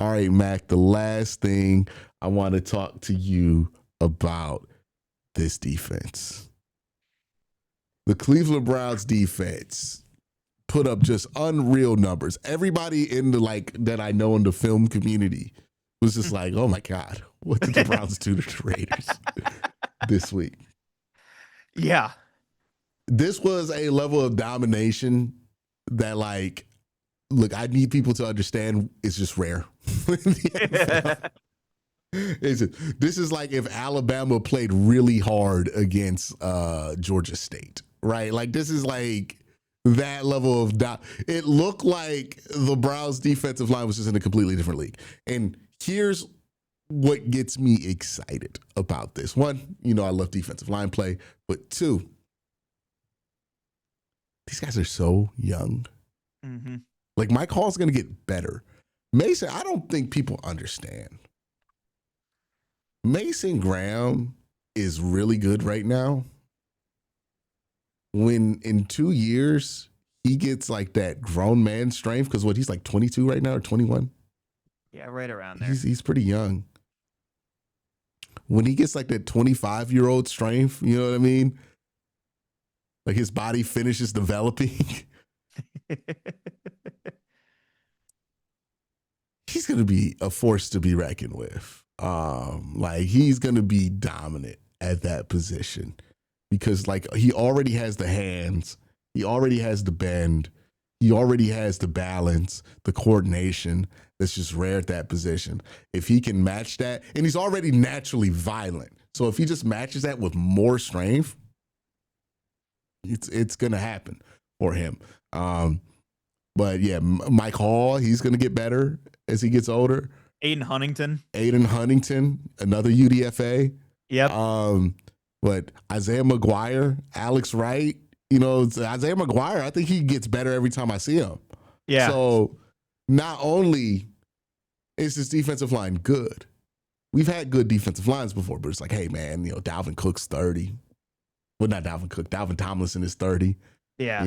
All right, Mac, the last thing I want to talk to you about this defense. The Cleveland Browns defense put up just unreal numbers. Everybody in the that I know in the film community was just like, "Oh my God, what did the Browns do to the Raiders this week?" Yeah. This was a level of domination that, look, I need people to understand it's just rare. This is like if Alabama played really hard against Georgia State, right? Like this is like that level of it looked like the Browns defensive line was just in a completely different league. And here's what gets me excited about this. One, I love defensive line play, but two, these guys are so young. Mm-hmm. Like Mike Hall's going to get better. Mason, I don't think people understand. Mason Graham is really good right now. When in 2 years, he gets like that grown man strength, because he's like 22 right now or 21? Yeah, right around there. He's pretty young. When he gets like that 25-year-old strength, you know what I mean? Like his body finishes developing. He's going to be a force to be reckoned with. He's going to be dominant at that position because he already has the hands, he already has the bend, he already has the balance, the coordination that's just rare at that position. If he can match that, and he's already naturally violent, so if he just matches that with more strength, it's going to happen for him. But yeah, Mike Hall, he's going to get better as he gets older. Aiden Huntington, another UDFA. Yep. But Isaiah McGuire, Alex Wright, Isaiah McGuire, I think he gets better every time I see him. Yeah. So not only is this defensive line good, we've had good defensive lines before, but it's like, hey man, Dalvin Cook's 30. Well, not Dalvin Cook, Dalvin Tomlinson is 30. Yeah.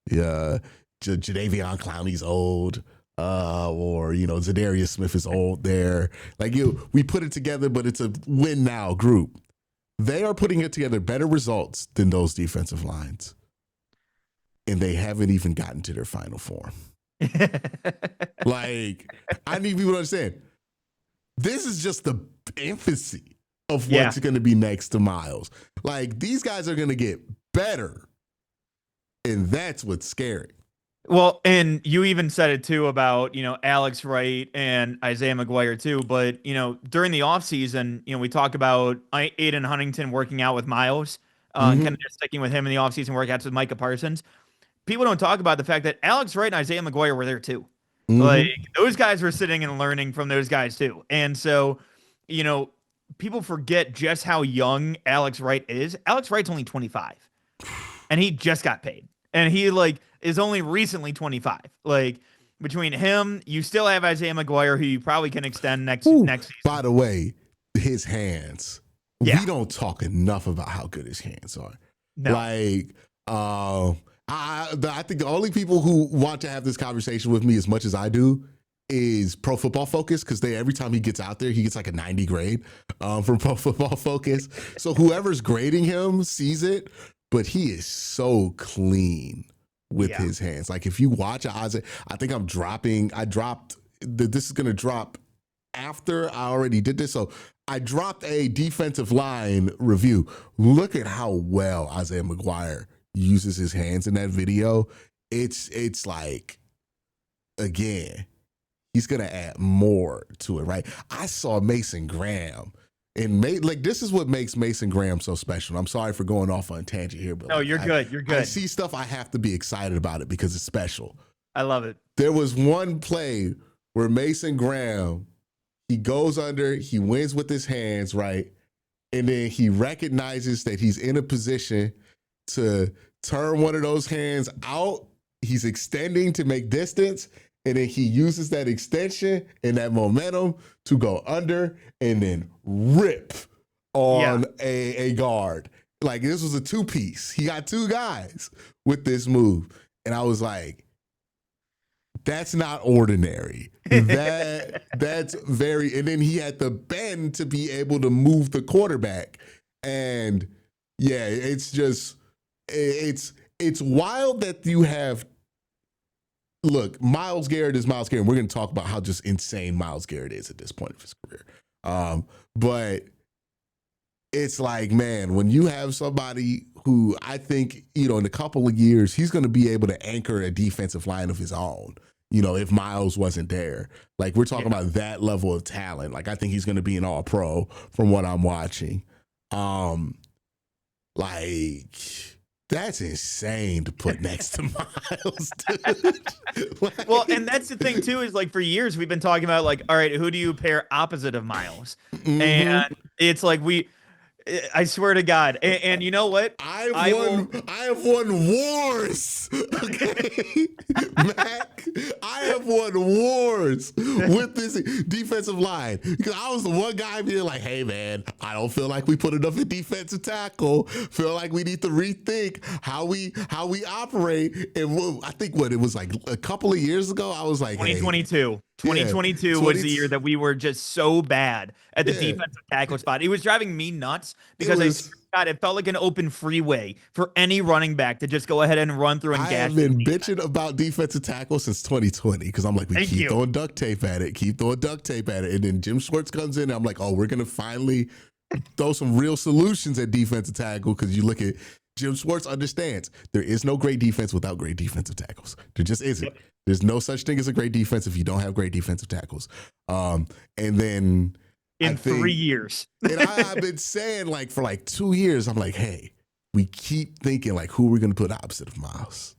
Jadeveon Clowney's old. Or Zadarius Smith is old there. We put it together, but it's a win now group. They are putting it together better results than those defensive lines. And they haven't even gotten to their final form. I need people to understand. This is just the infancy of what's going to be next to Miles. These guys are going to get better. And that's what's scary. Well, and you even said it too about, Alex Wright and Isaiah McGuire too. But, during the offseason, we talk about Aiden Huntington working out with Miles, kind of just sticking with him in the offseason workouts with Micah Parsons. People don't talk about the fact that Alex Wright and Isaiah McGuire were there too. Those guys were sitting and learning from those guys too. And so, people forget just how young Alex Wright is. Alex Wright's only 25 and he just got paid. And he is only recently 25. Between him, you still have Isaiah McGuire, who you probably can extend next season. By the way, his hands. Yeah. We don't talk enough about how good his hands are. No. I think the only people who want to have this conversation with me as much as I do is Pro Football Focus, because every time he gets out there, he gets like a 90 grade from Pro Football Focus. So whoever's grading him sees it. But he is so clean with his hands. If you watch Isaiah, I think this is going to drop after I already did this. So I dropped a defensive line review. Look at how well Isaiah McGuire uses his hands in that video. It's again, he's going to add more to it, right? I saw Mason Graham. And this is what makes Mason Graham so special. I'm sorry for going off on a tangent here, but no, you're good. You're good. I see stuff, I have to be excited about it because it's special. I love it. There was one play where Mason Graham, he goes under, he wins with his hands, right? And then he recognizes that he's in a position to turn one of those hands out. He's extending to make distance. And then he uses that extension and that momentum to go under and then rip on a guard. This was a two-piece. He got two guys with this move. And I was like, That's not ordinary. That's very, and then he had the bend to be able to move the quarterback. And yeah, it's just it's wild that you have, look, Myles Garrett is Myles Garrett. We're going to talk about how just insane Myles Garrett is at this point of his career. But it's like, man, when you have somebody who I think, in a couple of years, he's going to be able to anchor a defensive line of his own, if Myles wasn't there. Like, we're talking about that level of talent. Like, I think he's going to be an all-pro from what I'm watching. Like, that's insane to put next to Myles, dude. Like, Well, and that's the thing too, is like for years we've been talking about like, all right, who do you pair opposite of Myles? And it's like I swear to God, and you know what? I have won wars. Okay, Mac, I have won wars with this defensive line because I was the one guy being like, "Hey, man, I don't feel like we put enough in defensive tackle. Feel like we need to rethink how we operate." And I think it was like a couple of years ago, I was like, 2022. 2022 was the year that we were just so bad at the defensive tackle spot. It was driving me nuts because it felt like an open freeway for any running back to just go ahead and run through and I gash. have been bitching about defensive tackle since 2020 because I'm like, we keep throwing duct tape at it, and then Jim Schwartz comes in and I'm like, oh, we're gonna finally throw some real solutions at defensive tackle because you look at Jim Schwartz understands there is no great defense without great defensive tackles. There just isn't. Yep. There's no such thing as a great defense if you don't have great defensive tackles. And then in 3 years, and I've been saying like for like 2 years, I'm like, hey, we keep thinking like who we're going to put opposite of Myles.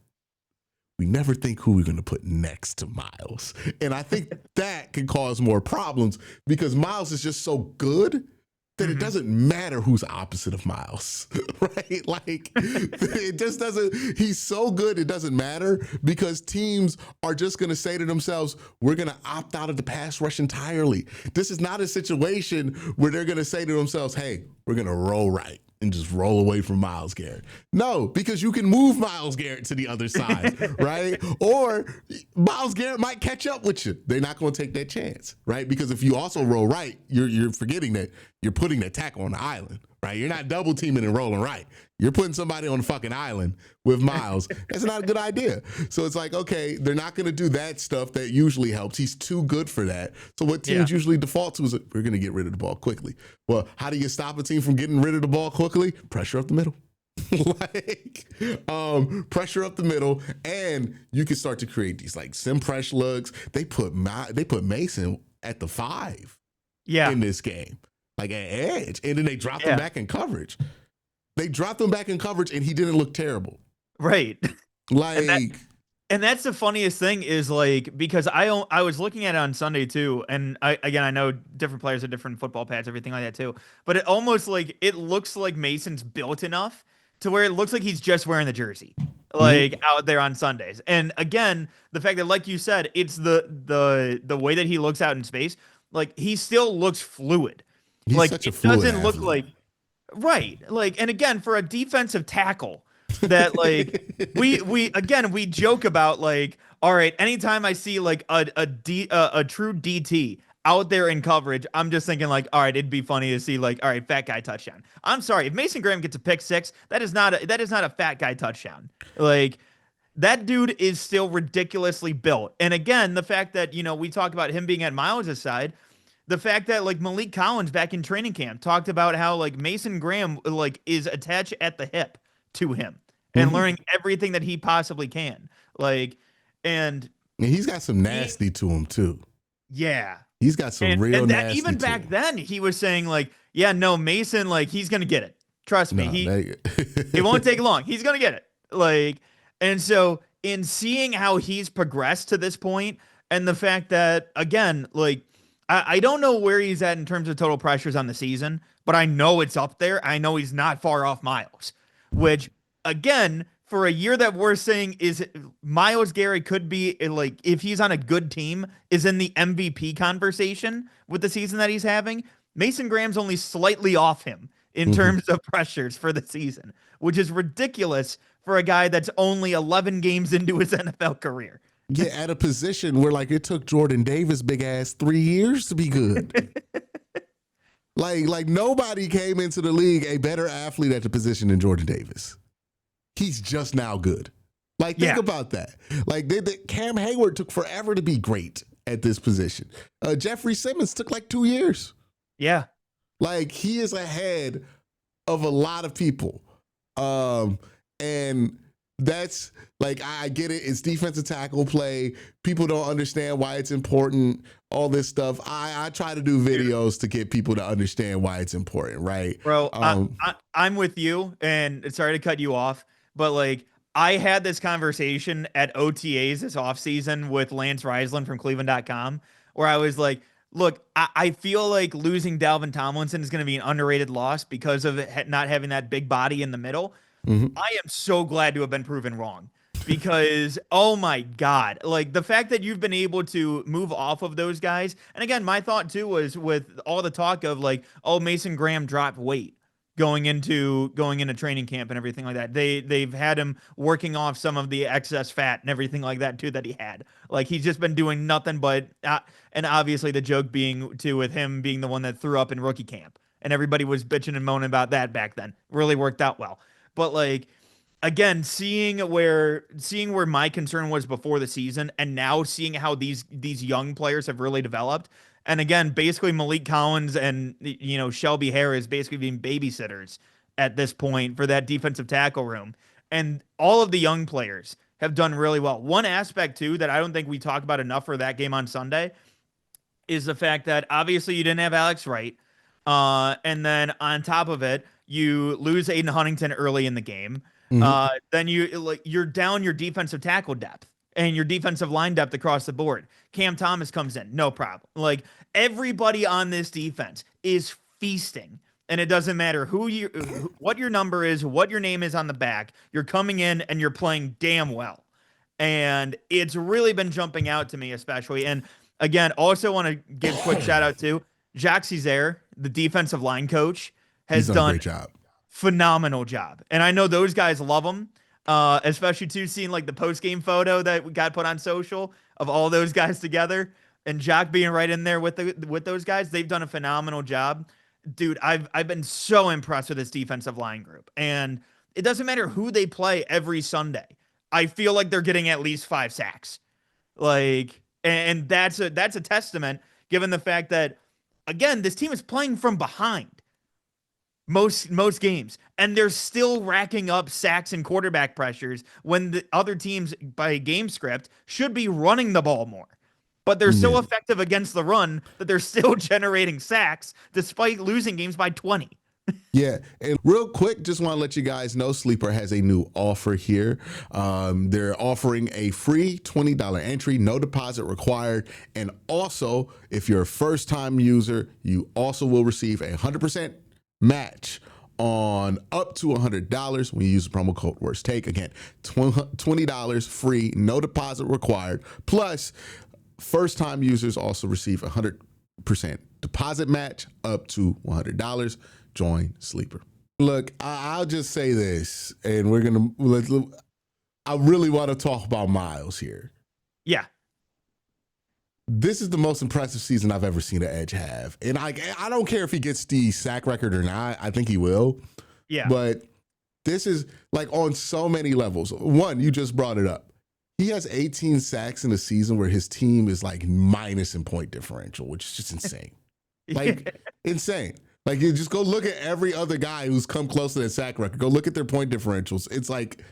We never think who we're going to put next to Myles. And I think that can cause more problems because Myles is just so good that it doesn't matter who's opposite of Myles, right? Like, it just doesn't, he's so good, it doesn't matter because teams are just going to say to themselves, we're going to opt out of the pass rush entirely. This is not a situation where they're going to say to themselves, hey, we're going to roll right and just roll away from Myles Garrett. No, because you can move Myles Garrett to the other side, right? Or Myles Garrett might catch up with you. They're not going to take that chance, right? Because if you also roll right, you're forgetting that you're putting the tackle on the island, right? You're not double teaming and rolling right. You're putting somebody on the fucking island with Myles. That's not a good idea. So it's like, okay, they're not going to do that stuff that usually helps. He's too good for that. So what teams usually default to is we're going to get rid of the ball quickly. Well, how do you stop a team from getting rid of the ball quickly? Pressure up the middle. Pressure up the middle, and you can start to create these like sim pressure looks. They put Mason at the 5 in this game, like at edge, and then they dropped him back in coverage. They dropped him back in coverage, and he didn't look terrible. Right. Like, and that's the funniest thing is like, because I was looking at it on Sunday too. And I know different players have different football pads, everything like that too. But it almost like, it looks like Mason's built enough to where it looks like he's just wearing the jersey, like out there on Sundays. And again, the fact that, like you said, it's the way that he looks out in space, like he still looks fluid. He's like such a it fluid doesn't look athlete. like, right. Like, and again, for a defensive tackle, that like we joke about like, all right, anytime I see like a true DT out there in coverage, I'm just thinking like, all right, it'd be funny to see like, all right, fat guy touchdown. I'm sorry, if Mason Graham gets a pick 6, that is not a fat guy touchdown. Like, that dude is still ridiculously built. And again, the fact that, we talk about him being at Myles' side, the fact that like Malik Collins back in training camp talked about how like Mason Graham like is attached at the hip to him and learning everything that he possibly can. Like, and he's got some nasty to him too. Yeah. He's got some real and that, nasty even to back him. then, he was saying like, yeah, no, Mason, like he's gonna get it. Trust me, it won't take long. He's gonna get it. Like, and so in seeing how he's progressed to this point, and the fact that again, like I don't know where he's at in terms of total pressures on the season, but I know it's up there. I know he's not far off Myles, which again, for a year that we're saying is Myles Garrett could be like, if he's on a good team, is in the MVP conversation with the season that he's having. Mason Graham's only slightly off him in terms of pressures for the season, which is ridiculous for a guy that's only 11 games into his NFL career. get at a position where like it took Jordan Davis big ass 3 years to be good. like nobody came into the league a better athlete at the position than Jordan Davis. He's just now good. Like think about that. Like Cam Hayward took forever to be great at this position. Jeffrey Simmons took like 2 years. Yeah. Like he is ahead of a lot of people. And that's like, I get it. It's defensive tackle play. People don't understand why it's important, all this stuff. I try to do videos to get people to understand why it's important, right? Bro, I'm with you, and sorry to cut you off, but like I had this conversation at OTAs this offseason with Lance Reisland from Cleveland.com, where I was like, look, I feel like losing Dalvin Tomlinson is going to be an underrated loss because of it not having that big body in the middle. Mm-hmm. I am so glad to have been proven wrong because, oh my God, like the fact that you've been able to move off of those guys. And again, my thought too was with all the talk of like, oh, Mason Graham dropped weight going into training camp and everything like that. They've had him working off some of the excess fat and everything like that too that he had. Like he's just been doing nothing but and obviously the joke being too with him being the one that threw up in rookie camp. And everybody was bitching and moaning about that back then. Really worked out well. But like again, seeing where my concern was before the season and now seeing how these young players have really developed. And again, basically Malik Collins and Shelby Harris basically being babysitters at this point for that defensive tackle room. And all of the young players have done really well. One aspect too that I don't think we talk about enough for that game on Sunday is the fact that obviously you didn't have Alex Wright. And then on top of it, you lose Aiden Huntington early in the game. Mm-hmm. Then you're down your defensive tackle depth and your defensive line depth across the board. Cam Thomas comes in, no problem. Like everybody on this defense is feasting. And it doesn't matter what your number is, what your name is on the back. You're coming in and you're playing damn well. And it's really been jumping out to me, especially. And again, also want to give a quick shout out to Jacques Césaire, the defensive line coach, has done a great job. Phenomenal job. And I know those guys love him, especially too seeing like the post-game photo that got put on social of all those guys together and Jacques being right in there with those guys. They've done a phenomenal job. Dude, I've been so impressed with this defensive line group. And it doesn't matter who they play every Sunday. I feel like they're getting at least 5 sacks. Like, and that's a testament given the fact that, again, this team is playing from behind most games, and they're still racking up sacks and quarterback pressures when the other teams by game script should be running the ball more. But they're so effective against the run that they're still generating sacks despite losing games by 20. Yeah, and real quick, just want to let you guys know Sleeper has a new offer here. They're offering a free $20 entry, no deposit required. And also, if you're a first-time user, you also will receive a 100% match on up to $100 when you use the promo code WORSTTAKE. Again, $20 free, no deposit required. Plus, first-time users also receive a 100% deposit match up to $100. Join Sleeper. Look, I'll just say this, and I really want to talk about Miles here. Yeah. This is the most impressive season I've ever seen an edge have. And I don't care if he gets the sack record or not. I think he will. Yeah. But this is like on so many levels. One, you just brought it up. He has 18 sacks in a season where his team is like minus in point differential, which is just insane. Like insane. Like you just go look at every other guy who's come close to that sack record. Go look at their point differentials. It's like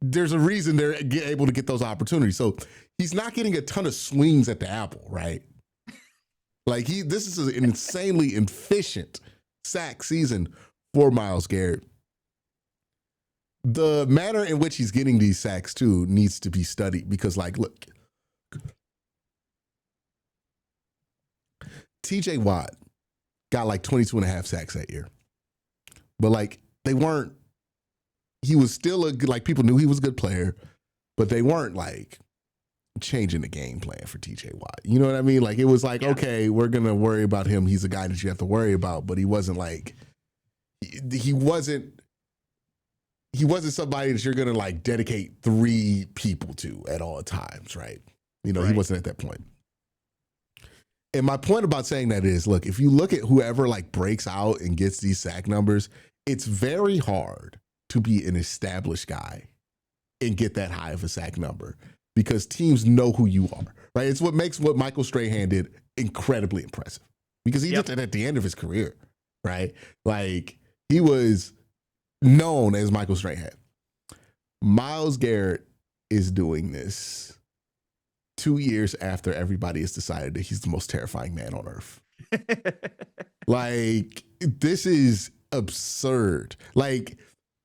there's a reason they're able to get those opportunities. So he's not getting a ton of swings at the apple, right? Like this is an insanely efficient sack season for Myles Garrett. The manner in which he's getting these sacks too needs to be studied because, like, look, TJ Watt got like 22 and a half sacks that year, but like he was still like people knew he was a good player, but they weren't like changing the game plan for TJ Watt. You know what I mean? Like it was like, okay, we're going to worry about him. He's a guy that you have to worry about, but he wasn't like, he he wasn't somebody that you're gonna like dedicate 3 people to at all times, right? He wasn't at that point. And my point about saying that is, look, if you look at whoever like breaks out and gets these sack numbers, it's very hard to be an established guy and get that high of a sack number because teams know who you are, right? It's what makes what Michael Strahan did incredibly impressive because he did that at the end of his career, right? Like he was known as Michael Strahan. Myles Garrett is doing this 2 years after everybody has decided that he's the most terrifying man on earth. Like, this is absurd. Like,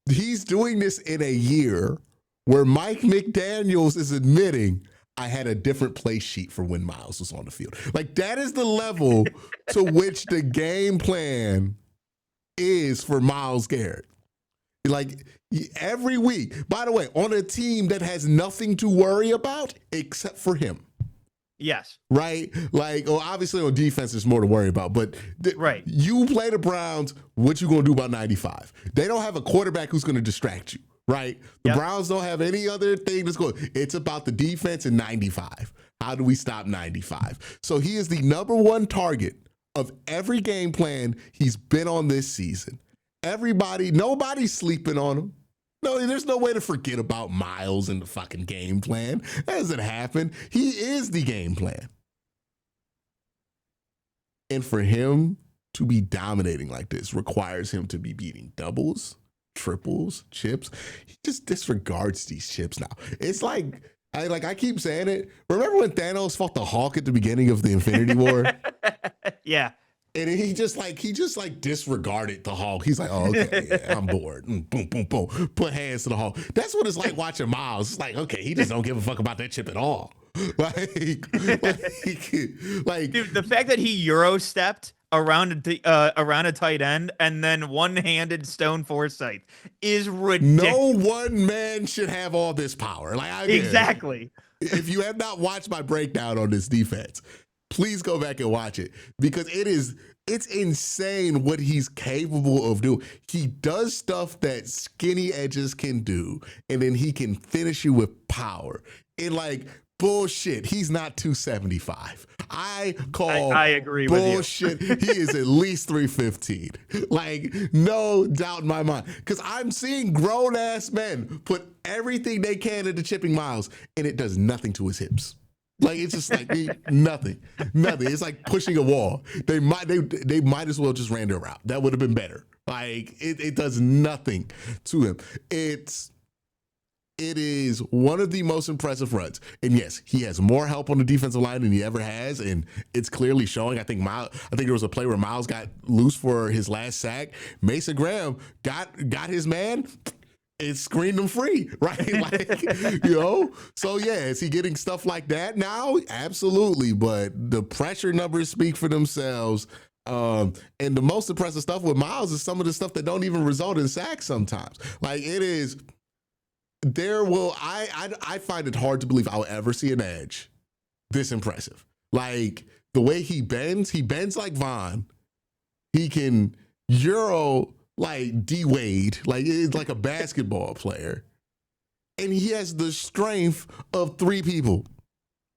he's doing this in a year where Mike McDaniels is admitting I had a different play sheet for when Myles was on the field. Like, that is the level to which the game plan is for Myles Garrett. Like, every week, by the way, on a team that has nothing to worry about except for him. Yes. Right? Like, well, obviously on defense, there's more to worry about. But right. You play the Browns, what you going to do about 95? They don't have a quarterback who's going to distract you, right? The Browns don't have any other thing that's going. It's about the defense in 95. How do we stop 95? So he is the #1 target of every game plan he's been on this season. Nobody's sleeping on him. No, there's no way to forget about Myles in the fucking game plan. That doesn't happen. He is the game plan. And for him to be dominating like this requires him to be beating doubles, triples, chips. He just disregards these chips now. It's like I keep saying it. Remember when Thanos fought the Hulk at the beginning of the Infinity War? Yeah. And he just disregarded the Hulk. He's like, oh, okay, yeah, I'm bored. Boom, boom, boom. Put hands to the Hulk. That's what it's like watching Myles. It's like, okay, he just don't give a fuck about that chip at all. Like, dude, the fact that he Euro stepped around a tight end and then one-handed Stone Forsythe is ridiculous. No one man should have all this power. Like, exactly. If you have not watched my breakdown on this defense, please go back and watch it because it's insane what he's capable of doing. He does stuff that skinny edges can do, and then he can finish you with power. And like, bullshit, he's not 275. I agree bullshit. With you. He is at least 315. Like, no doubt in my mind. Because I'm seeing grown-ass men put everything they can into chipping Myles, and it does nothing to his hips. Like, it's just like nothing. It's like pushing a wall. They might as well just ran their route. That would have been better. Like, it does nothing to him. It is one of the most impressive runs. And yes, he has more help on the defensive line than he ever has, and it's clearly showing. I think there was a play where Myles got loose for his last sack. Mason Graham got his man. It screened him free, right? Like, So yeah, is he getting stuff like that now? Absolutely, but the pressure numbers speak for themselves. And the most impressive stuff with Myles is some of the stuff that don't even result in sacks sometimes. Like, it is. I find it hard to believe I'll ever see an edge this impressive. Like, the way he bends like Vaughn. He can Euro like D Wade, like it's like a basketball player. And he has the strength of 3 people.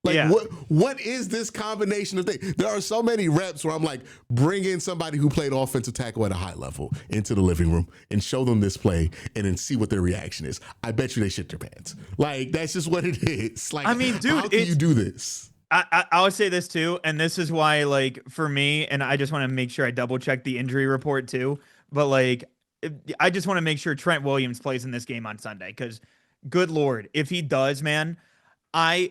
Like, what is this combination of things? There are so many reps where I'm like, bring in somebody who played offensive tackle at a high level into the living room and show them this play and then see what their reaction is. I bet you they shit their pants. Like, that's just what it is. Like, I mean, dude, how can you do this? I would say this too, and this is why, like, for me, and I just want to make sure I double check the injury report too, but like, I just want to make sure Trent Williams plays in this game on Sunday, because good Lord, if he does, man, I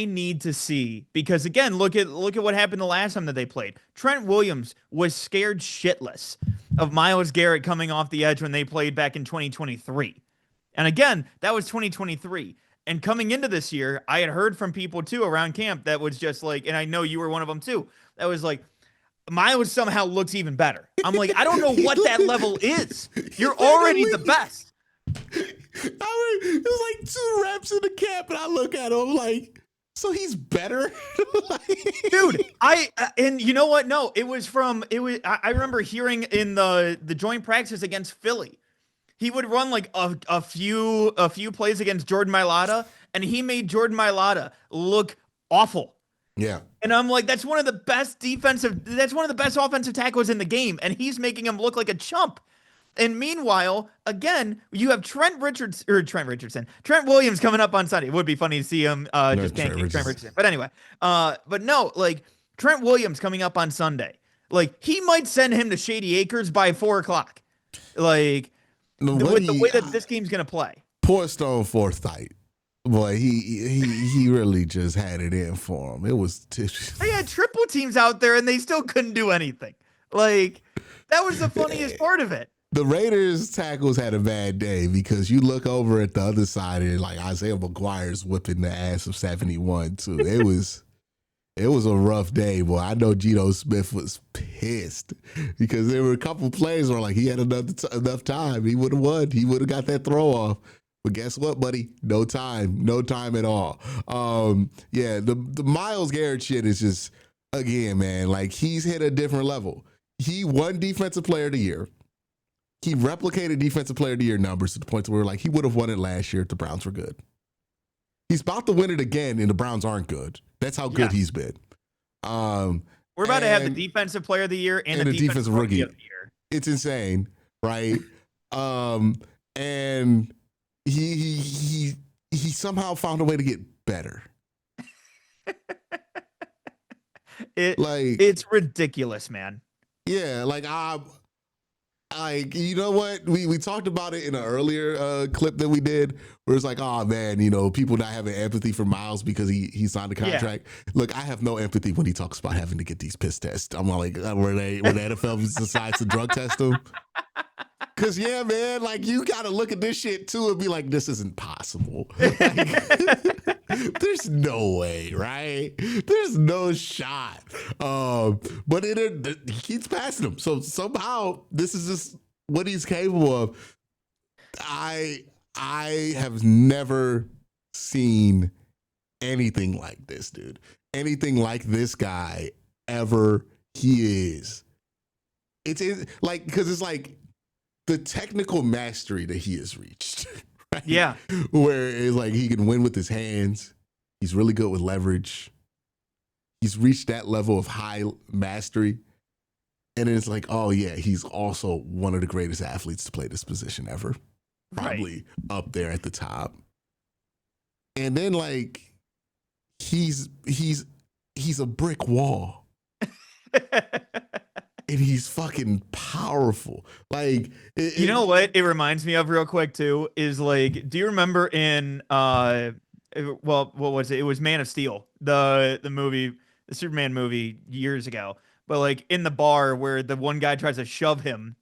need to see, because again, look at what happened the last time that they played. Trent Williams was scared shitless of Myles Garrett coming off the edge when they played back in 2023. And again, that was 2023. And coming into this year, I had heard from people too around camp that was just like, and I know you were one of them too, that was like, Myles somehow looks even better. I'm like, I don't know what that level is. You're already the best. It was like 2 reps in the camp, and I look at him like, so he's better? Dude, and you know what? No, I remember hearing in the joint practice against Philly, he would run like a few plays against Jordan Mailata, and he made Jordan Mailata look awful. Yeah. And I'm like, that's one of the best offensive tackles in the game, and he's making him look like a chump. And meanwhile, again, you have Trent Williams coming up on Sunday. It would be funny to see him No, just pancake Trent Richardson. But anyway, but no, like Trent Williams coming up on Sunday, like he might send him to Shady Acres by 4 o'clock. Like with the way that this game's gonna play. Poor Stone Forsythe. Boy, he really just had it in for him. It was They had triple teams out there and they still couldn't do anything. Like that was the funniest part of it. The Raiders tackles had a bad day because you look over at the other side and like Isaiah McGuire's whipping the ass of 71 too. It was a rough day, boy. I know Geno Smith was pissed because there were a couple plays where like he had enough time. He would have won. He would have got that throw off. But guess what, buddy? No time at all. Yeah, the Myles Garrett shit is just, again, man, like he's hit a different level. He won Defensive Player of the Year. He replicated Defensive Player of the Year numbers to the point where like he would have won it last year if the Browns were good. He's about to win it again, and the Browns aren't good. That's how good he's been. We're about to have the Defensive Player of the Year and the Defensive Rookie of the Year. It's insane, right? And he somehow found a way to get better. It's ridiculous, man. Yeah, like you know what? We talked about it in an earlier clip that we did, where it's like, oh man, you know, people not having empathy for Myles because he signed a contract. Yeah. Look, I have no empathy when he talks about having to get these piss tests. I'm like, when the NFL decides to drug test him. Cause yeah, man, like you gotta look at this shit too and be like, this isn't possible. Like, there's no way, right? There's no shot. But he keeps passing him. So somehow this is just what he's capable of. I have never seen anything like this, dude. Anything like this guy ever. He is. It's like, because it's like the technical mastery that he has reached. Right? Yeah. Where it's like he can win with his hands. He's really good with leverage. He's reached that level of high mastery. And it's like, oh yeah, he's also one of the greatest athletes to play this position ever. Probably up there at the top. And then like he's a brick wall. And he's fucking powerful. Like, you know what it reminds me of real quick too is like, do you remember in what was it? It was Man of Steel, the movie, the Superman movie years ago. But like in the bar where the one guy tries to shove him,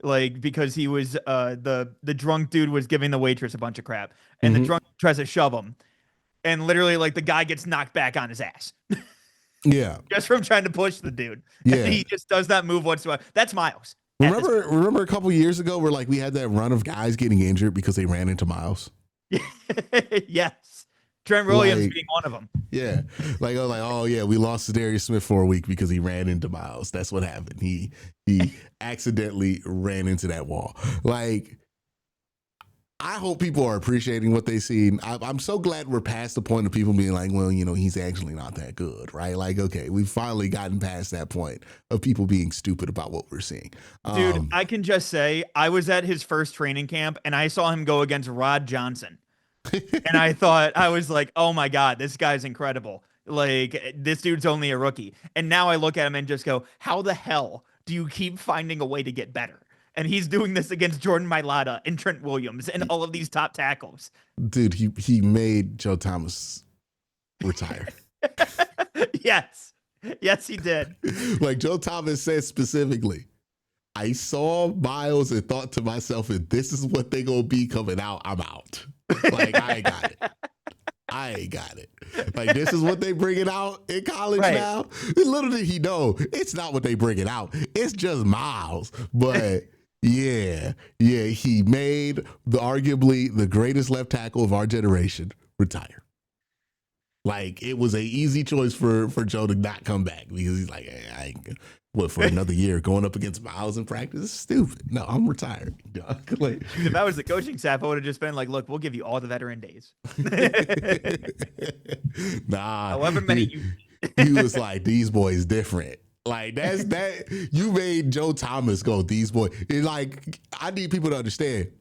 like because he was the drunk dude was giving the waitress a bunch of crap, and the drunk tries to shove him, and literally like the guy gets knocked back on his ass. Yeah. Just from trying to push the dude. Yeah. And he just does not move whatsoever. That's Myles. Remember a couple years ago where like we had that run of guys getting injured because they ran into Myles? Yes. Trent Williams being one of them. Yeah. Like, I was like, oh yeah, we lost Darius Smith for a week because he ran into Myles. That's what happened. He accidentally ran into that wall. Like, I hope people are appreciating what they see. I'm so glad we're past the point of people being like, well, you know, he's actually not that good, right? Like, okay, we've finally gotten past that point of people being stupid about what we're seeing. Dude, I can just say I was at his first training camp and I saw him go against Rod Johnson. And I was like, oh my God, this guy's incredible. Like, this dude's only a rookie. And now I look at him and just go, how the hell do you keep finding a way to get better? And he's doing this against Jordan Mailata and Trent Williams and all of these top tackles. Dude, he made Joe Thomas retire. Yes. Yes, he did. Like Joe Thomas said specifically, I saw Myles and thought to myself, if this is what they gonna be coming out, I'm out. Like, I ain't got it. Like, this is what they bring it out in college now. Little did he know, it's not what they bring it out. It's just Myles. But yeah, he made arguably the greatest left tackle of our generation retire. Like it was a easy choice for Joe to not come back because he's like, hey, I ain't what for another year going up against Miles in practice is stupid. No, I'm retired. Like, If I was the coaching staff, I would have just been like, look, we'll give you all the veteran days. nah, However many you he was like, these boys different. Like that's that you made Joe Thomas go, these boys. It's like I need people to understand.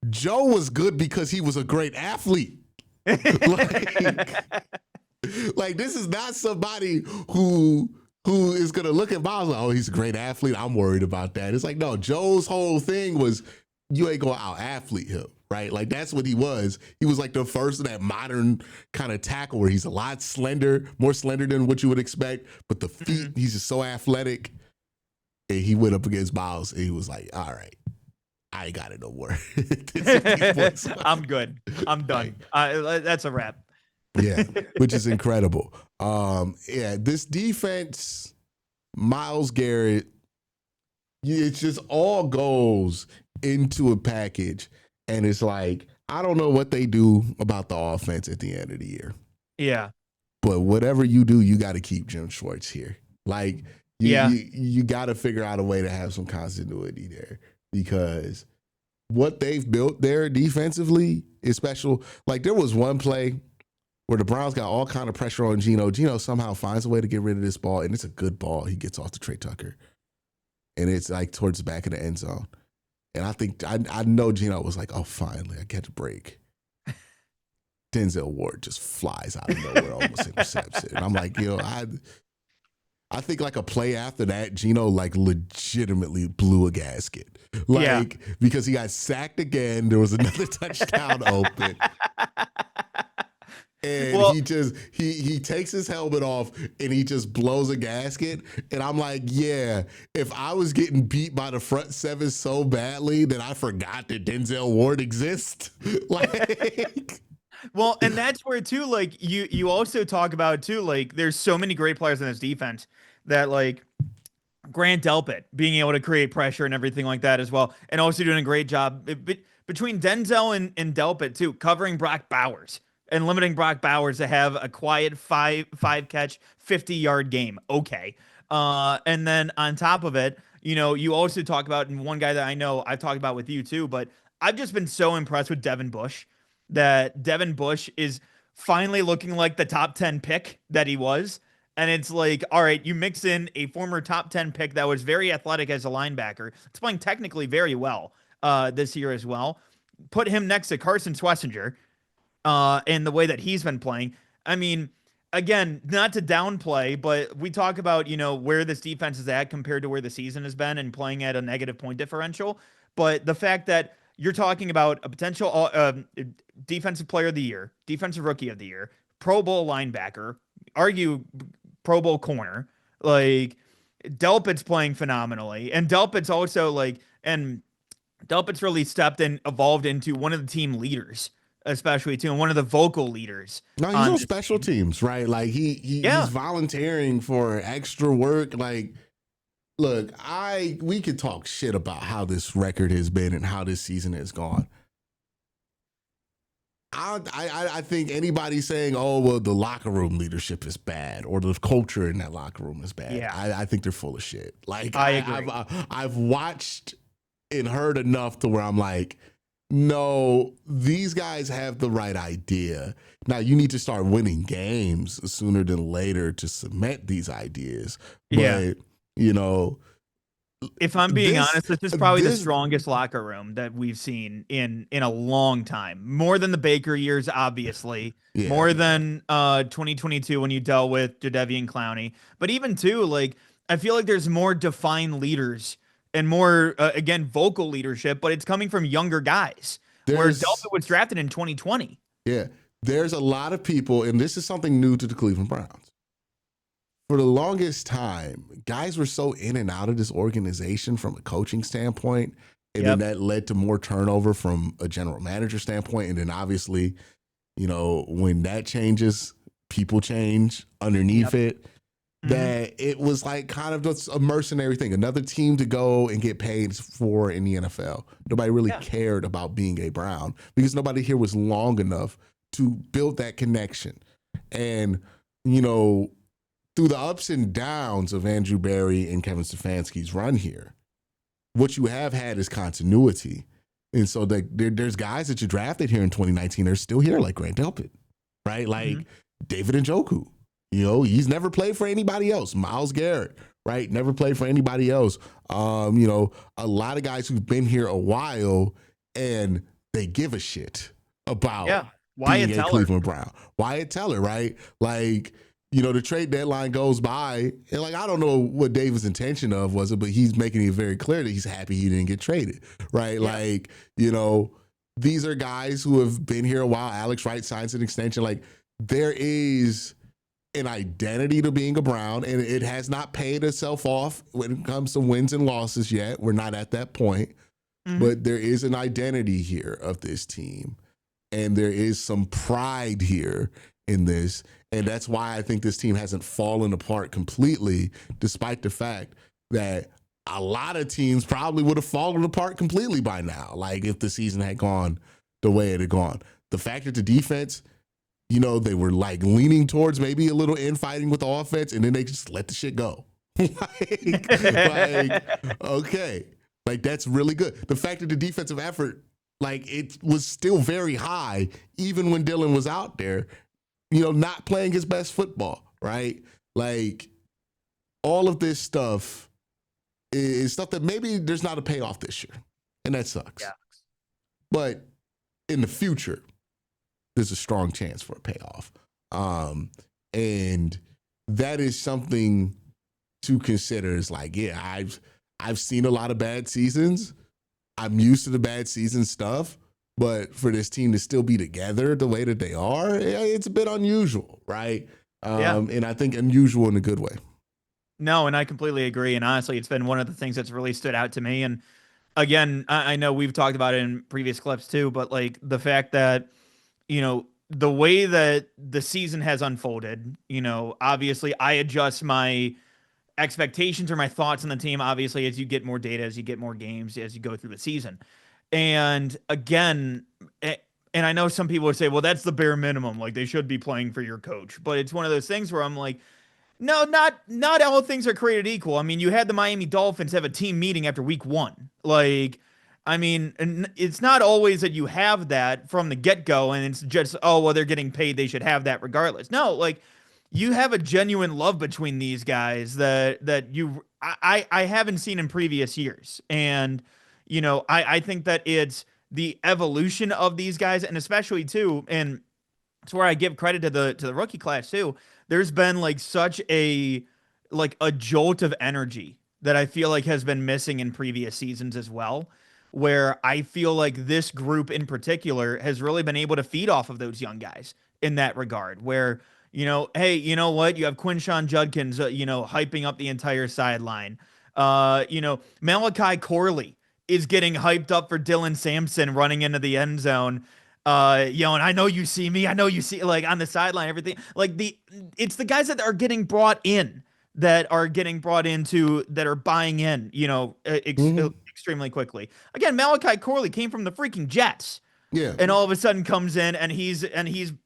Joe was good because he was a great athlete. like this is not somebody who is gonna look at Miles like, oh, he's a great athlete. I'm worried about that. It's like, no, Joe's whole thing was you ain't gonna out athlete him, right? Like that's what he was. He was like the first of that modern kind of tackle where he's a lot more slender than what you would expect, but the feet, he's just so athletic. And he went up against Miles and he was like, all right, I ain't got it no more. I'm good. I'm done. That's a wrap. Yeah, which is incredible. Yeah, this defense, Myles Garrett, it just all goes into a package. And it's like, I don't know what they do about the offense at the end of the year. Yeah. But whatever you do, you got to keep Jim Schwartz here. Like, you got to figure out a way to have some continuity there because what they've built there defensively is special. Like, there was one play where the Browns got all kind of pressure on Geno. Geno somehow finds a way to get rid of this ball, and it's a good ball. He gets off to Trey Tucker. And it's like towards the back of the end zone. And I think, I know Geno was like, oh, finally, I get a break. Denzel Ward just flies out of nowhere, almost intercepts it. And I'm like, I think like a play after that, Geno like legitimately blew a gasket. Like, because he got sacked again. There was another touchdown open. And he takes his helmet off and he just blows a gasket. And I'm like, yeah, if I was getting beat by the front seven so badly that I forgot that Denzel Ward exists, like. Well, and that's where too, like you also talk about too, like there's so many great players in this defense that like Grant Delpit being able to create pressure and everything like that as well, and also doing a great job between Denzel and Delpit too, covering Brock Bowers and limiting Brock Bowers to have a quiet five catch 50-yard game. Okay, and then on top of it, you also talk about, and one guy that I know I've talked about with you too, but I've just been so impressed with Devin Bush. That Devin Bush is finally looking like the top 10 pick that he was. And it's like, all right, you mix in a former top 10 pick that was very athletic as a linebacker. It's playing technically very well this year as well. Put him next to Carson Schlesinger in the way that he's been playing. I mean, again, not to downplay, but we talk about, where this defense is at compared to where the season has been and playing at a negative point differential. But the fact that you're talking about a potential defensive player of the year, defensive rookie of the year, Pro Bowl linebacker, argue Pro Bowl corner. Like Delpit's playing phenomenally, and Delpit's also Delpit's really stepped and evolved into one of the team leaders, especially too, and one of the vocal leaders. No, he's on special teams, right? Like he's volunteering for extra work, like. Look, we could talk shit about how this record has been and how this season has gone. I think anybody saying, oh, well, the locker room leadership is bad or the culture in that locker room is bad, I think they're full of shit. Like, I agree. I've watched and heard enough to where I'm like, no, these guys have the right idea. Now, you need to start winning games sooner than later to cement these ideas. But, if I'm being honest, this is probably the strongest locker room that we've seen in a long time. More than the Baker years, obviously. Yeah. More than 2022 when you dealt with Jadeveon Clowney. But even too, like, I feel like there's more defined leaders and more, again, vocal leadership, but it's coming from younger guys. Whereas Delpit was drafted in 2020. Yeah. There's a lot of people, and this is something new to the Cleveland Browns. For the longest time, guys were so in and out of this organization from a coaching standpoint, and then that led to more turnover from a general manager standpoint. And then obviously, when that changes, people change underneath it. That it was like kind of just a mercenary thing, another team to go and get paid for in the NFL. Nobody really cared about being a Brown because nobody here was long enough to build that connection. And, you know, through the ups and downs of Andrew Berry and Kevin Stefanski's run here, what you have had is continuity. And so there's guys that you drafted here in 2019 that are still here, like Grant Delpit, right? Like David Njoku. He's never played for anybody else. Myles Garrett, right? Never played for anybody else. A lot of guys who've been here a while and they give a shit about being Wyatt a Teller. Cleveland Brown. Wyatt Teller, right? Like, the trade deadline goes by, and like I don't know what David's intention of was it, but he's making it very clear that he's happy he didn't get traded, right? Yeah. Like, these are guys who have been here a while. Alex Wright signs an extension. Like, there is an identity to being a Brown, and it has not paid itself off when it comes to wins and losses yet. We're not at that point, but there is an identity here of this team, and there is some pride here in this. And that's why I think this team hasn't fallen apart completely, despite the fact that a lot of teams probably would have fallen apart completely by now, like if the season had gone the way it had gone. The fact that the defense, they were like leaning towards maybe a little infighting with the offense, and then they just let the shit go. Okay. Like, that's really good. The fact that the defensive effort, like, it was still very high, even when Dylan was out there, not playing his best football, right? Like, all of this stuff is stuff that maybe there's not a payoff this year, and that sucks. Yeah. But in the future, there's a strong chance for a payoff. And that is something to consider. Is like, yeah, I've seen a lot of bad seasons. I'm used to the bad season stuff. But for this team to still be together the way that they are, it's a bit unusual, right? And I think unusual in a good way. No, and I completely agree. And honestly, it's been one of the things that's really stood out to me. And again, I know we've talked about it in previous clips too, but like the fact that, the way that the season has unfolded, obviously I adjust my expectations or my thoughts on the team, obviously, as you get more data, as you get more games, as you go through the season. And again, and I know some people would say, well, that's the bare minimum. Like, they should be playing for your coach. But it's one of those things where I'm like, no, not all things are created equal. I mean, you had the Miami Dolphins have a team meeting after week 1. Like, I mean, and it's not always that you have that from the get-go and it's just, oh, well, they're getting paid, they should have that regardless. No, like, you have a genuine love between these guys that I haven't seen in previous years. And, I think that it's the evolution of these guys, and especially too, and it's where I give credit to the rookie class too. There's been like such a jolt of energy that I feel like has been missing in previous seasons as well, where I feel like this group in particular has really been able to feed off of those young guys in that regard, where, hey, you know what? You have Quinshawn Judkins, hyping up the entire sideline. Malachi Corley is getting hyped up for Dylan Sampson running into the end zone. And I know you see me. I know you see, like, on the sideline, everything. Like, it's the guys that are getting brought in that are buying in, extremely quickly. Again, Malachi Corley came from the freaking Jets. Yeah. And all of a sudden comes in and he's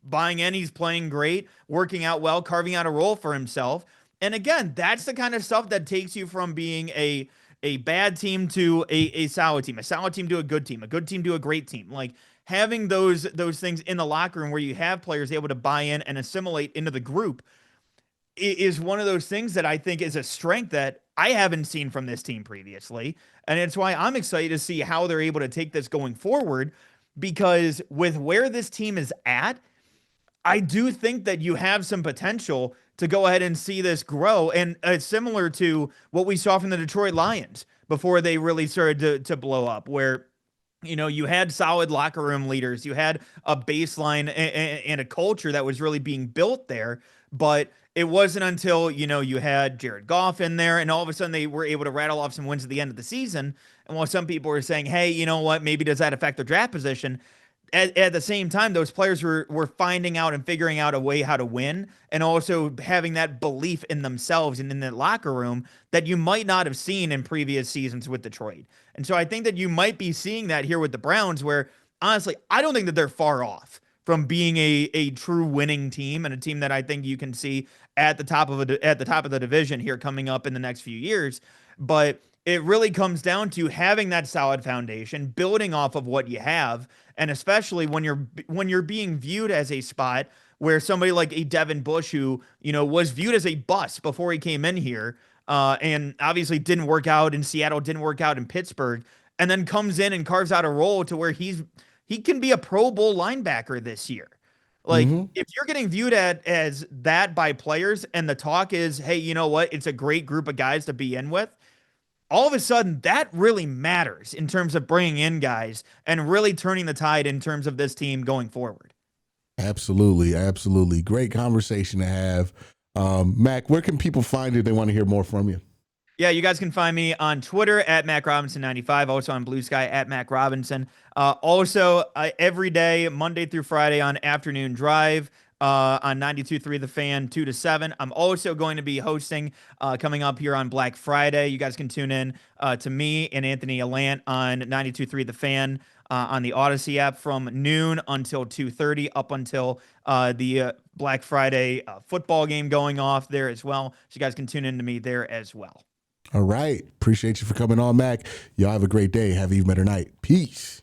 buying in, he's playing great, working out well, carving out a role for himself. And again, that's the kind of stuff that takes you from being a bad team to a solid team to a good team to a great team. Like, having those things in the locker room where you have players able to buy in and assimilate into the group is one of those things that I think is a strength that I haven't seen from this team previously. And it's why I'm excited to see how they're able to take this going forward, because with where this team is at, I do think that you have some potential to go ahead and see this grow. And similar to what we saw from the Detroit Lions before they really started to blow up, where, you had solid locker room leaders, you had a baseline and a culture that was really being built there. But it wasn't until, you had Jared Goff in there and all of a sudden they were able to rattle off some wins at the end of the season. And while some people were saying, hey, you know what, maybe does that affect their draft position? At the same time, those players were finding out and figuring out a way how to win, and also having that belief in themselves and in the locker room that you might not have seen in previous seasons with Detroit. And so I think that you might be seeing that here with the Browns, where honestly, I don't think that they're far off from being a true winning team and a team that I think you can see at the top of the division here coming up in the next few years. But it really comes down to having that solid foundation, building off of what you have, and especially when you're being viewed as a spot where somebody like a Devin Bush, who was viewed as a bust before he came in here, and obviously didn't work out in Seattle, didn't work out in Pittsburgh, and then comes in and carves out a role to where he can be a Pro Bowl linebacker this year. Like, Mm-hmm. if you're getting viewed as that by players, and the talk is, hey, you know what? It's a great group of guys to be in with. All of a sudden, that really matters in terms of bringing in guys and really turning the tide in terms of this team going forward. Absolutely, absolutely. Great conversation to have. Mac, where can people find you if they want to hear more from you? Yeah, you guys can find me on Twitter at MacRobinson95, also on Blue Sky at Mac Robinson. Also, every day, Monday through Friday on Afternoon Drive on 92.3 The Fan, 2 to 7. I'm also going to be hosting coming up here on Black Friday. You guys can tune in to me and Anthony Allant on 92.3 The Fan on the Odyssey app from noon until 2:30, up until the Black Friday football game going off there as well. So you guys can tune in to me there as well. All right. Appreciate you for coming on, Mac. Y'all have a great day. Have an even better night. Peace.